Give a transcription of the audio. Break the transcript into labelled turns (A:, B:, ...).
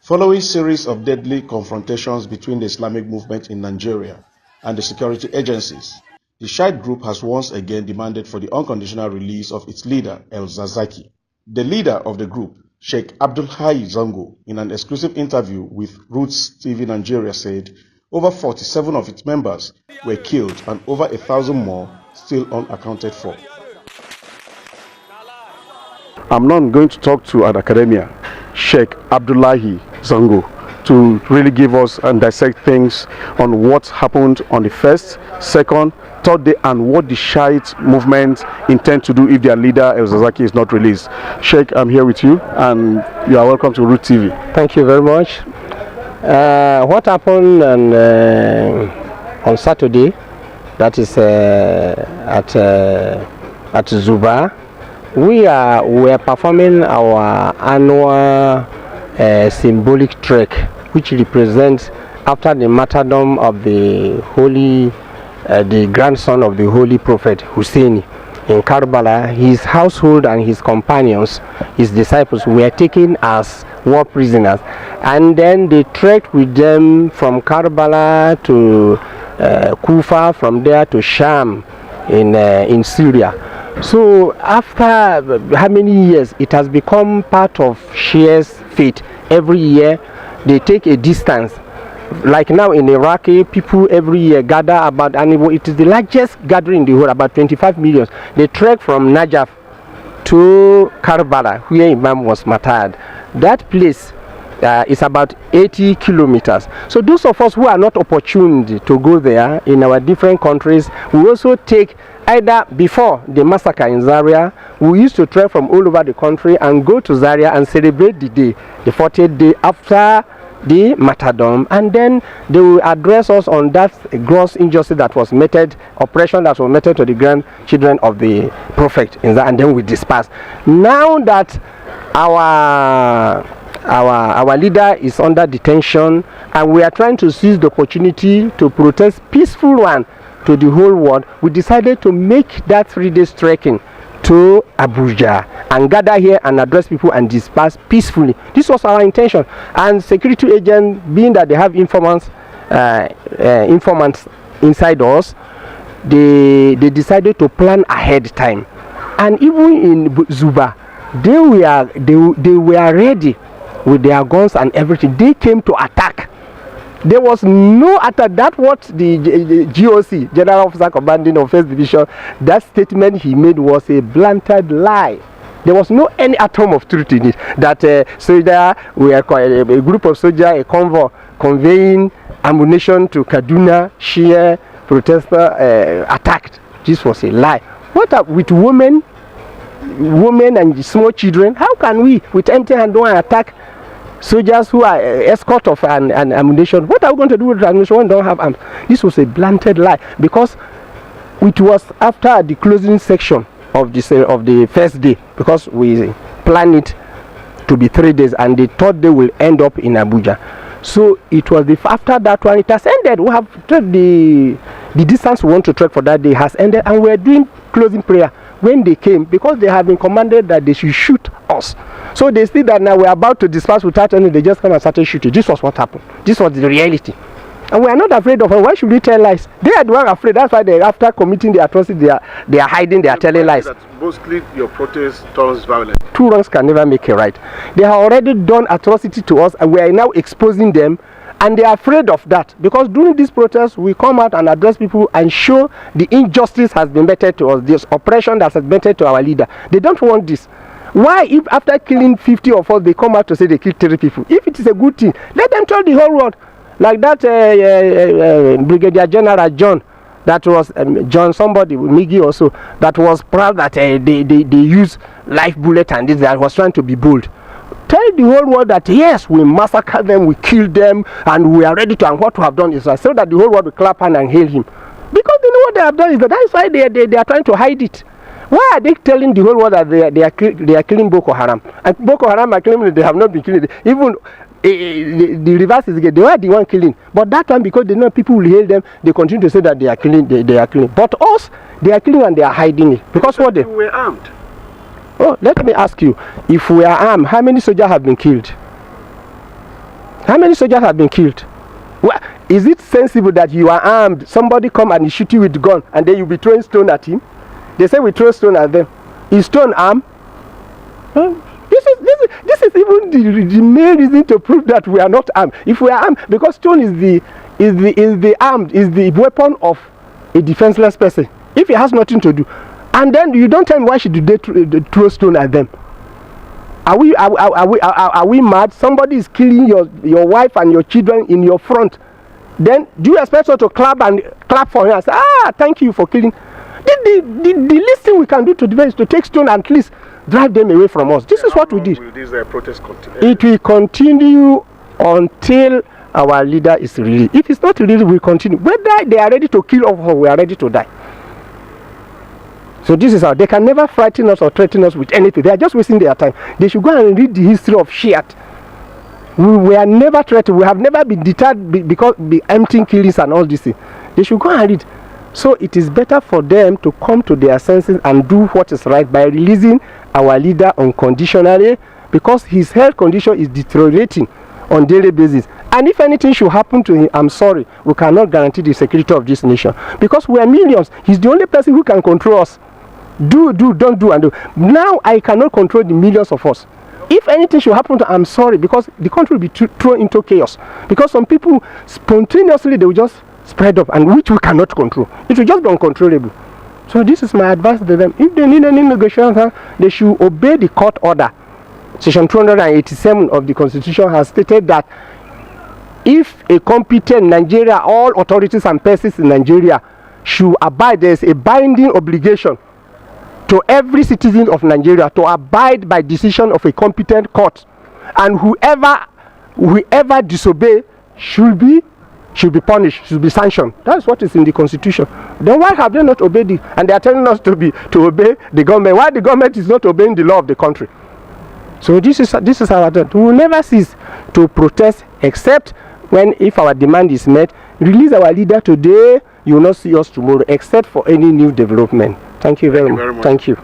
A: Following series of deadly confrontations between the Islamic movement in Nigeria and the security agencies, the Shiite group has once again demanded for the unconditional release of its leader, El-Zazaky. The leader of the group, Sheikh Abdullahi Zango, in an exclusive interview with Roots TV Nigeria said over 47 of its members were killed and over 1,000 more still unaccounted for. I'm not going to talk to an academia, Sheikh Abdullahi Zango, to really give us and dissect things on what happened on the first, second, third day and what the Shiite movement intend to do if their leader El-Zazaky is not released. Sheikh, I'm here with you and you are welcome to Root TV.
B: Thank you very much. What happened on Saturday, that is at Zuba, we are performing our annual symbolic trek, which represents after the martyrdom of the grandson of the holy prophet Hussein in Karbala. His household and his companions, his disciples, were taken as war prisoners, and then they trekked with them from Karbala to Kufa, from there to Sham in Syria. So after how many years, it has become part of Shia's faith. Every year they take a distance. Like now in Iraq, people every year gather about, and it is the largest gathering in the world, about 25 million. They trek from Najaf to Karbala, where Imam was martyred. That place is about 80 kilometers. So those of us who are not opportune to go there in our different countries, we also take either before the massacre in Zaria, we used to trek from all over the country and go to Zaria and celebrate the day, the 40th day after the martyrdom, and then they will address us on that gross injustice that was meted, oppression that was meted to the grandchildren of the prophet, and then we disperse. Now that our leader is under detention and we are trying to seize the opportunity to protest peaceful one to the whole world, we decided to make that 3 days trekking to Abuja and gather here and address people and disperse peacefully. This was our intention, and security agents, being that they have informants inside us, they decided to plan ahead time. And even in Zuba, they were ready with their guns and everything. They came to attack. There was no attack. That's what the GOC, General Officer Commanding of First Division, that statement he made was a blatant lie. There was no any atom of truth in it. That a group of soldiers, a convoy conveying ammunition to Kaduna, Shia protester attacked. This was a lie. What with women and small children? How can we, with empty hand, go and attack soldiers who are escort of an ammunition? What are we going to do with ammunition when we don't have arms? This was a blatant lie, because it was after the closing section of the first day, because we planned it to be 3 days and the third day will end up in Abuja. So it was after that one, it has ended. We have the distance we want to trek for that day has ended, and we are doing closing prayer when they came, because they have been commanded that they should shoot us. So they see that now we are about to disperse without any, they just come and started shooting. This was what happened. This was the reality. And we are not afraid of them. Why should we tell lies? They are the one afraid. That's why after committing the atrocity, they are hiding, they are telling lies.
A: That mostly your protest turns violent.
B: Two wrongs can never make a right. They have already done atrocity to us, and we are now exposing them, and they are afraid of that. Because during this protest, we come out and address people and show the injustice has been meted to us, this oppression that has been meted to our leader. They don't want this. Why, if after killing 50 of us, they come out to say they killed 3 people? If it is a good thing, let them tell the whole world. Like that Brigadier General John, that was John somebody, Migi also, that was proud that they use live bullet and this, that was trying to be bold. Tell the whole world that yes, we massacred them, we killed them, and we are ready to, and what we have done is so that the whole world will clap hand and hail him. Because they know what they have done is that's why they are trying to hide it. Why are they telling the whole world that they are killing Boko Haram? And Boko Haram are claiming that they have not been killing. Even the reverse is again. They were the one killing. But that time, because they know people will hail them, they continue to say that they are killing. They are killing. But us, they are killing and they are hiding it. Because what they
A: were armed.
B: Oh, let me ask you, if we are armed, how many soldiers have been killed? How many soldiers have been killed? Well, is it sensible that you are armed, somebody come and shoot you with a gun, and then you be throwing stone at him? They say we throw stone at them. Is stone armed? This is even the main reason to prove that we are not armed. If we are armed, because stone is the weapon of a defenseless person. If he has nothing to do, and then you don't tell me why should they throw stone at them? Are we mad? Somebody is killing your wife and your children in your front. Then do you expect us to clap for him and say, thank you for killing? The least thing we can do to them is to take stone and at least drive them away from us. This is what we did.
C: Will this protest continue?
B: It will continue until our leader is released. If it's not released, we will continue. Whether they are ready to kill us or we are ready to die. So this is how they can never frighten us or threaten us with anything. They are just wasting their time. They should go and read the history of Shiite. We are never threatened. We have never been deterred because the empty killings and all this thing. They should go and read. So it is better for them to come to their senses and do what is right by releasing our leader unconditionally, because his health condition is deteriorating on daily basis. And if anything should happen to him, I'm sorry, we cannot guarantee the security of this nation, because we are millions. He's the only person who can control us. Do, don't do, and do. Now I cannot control the millions of us. If anything should happen to him, I'm sorry, because the country will be thrown into chaos. Because some people spontaneously, they will just spread up, and which we cannot control. It will just be uncontrollable. So this is my advice to them. If they need any negotiations, they should obey the court order. Section 287 of the Constitution has stated that if a competent Nigeria, all authorities and persons in Nigeria should abide, there is a binding obligation to every citizen of Nigeria to abide by decision of a competent court, and whoever disobey should be punished, should be sanctioned. That's what is in the Constitution. Then why have they not obeyed it? And they are telling us to obey the government. Why the government is not obeying the law of the country? So this is our thought. We will never cease to protest, except if our demand is met. Release our leader today. You will not see us tomorrow, except for any new development. Thank you very much.
C: Thank you.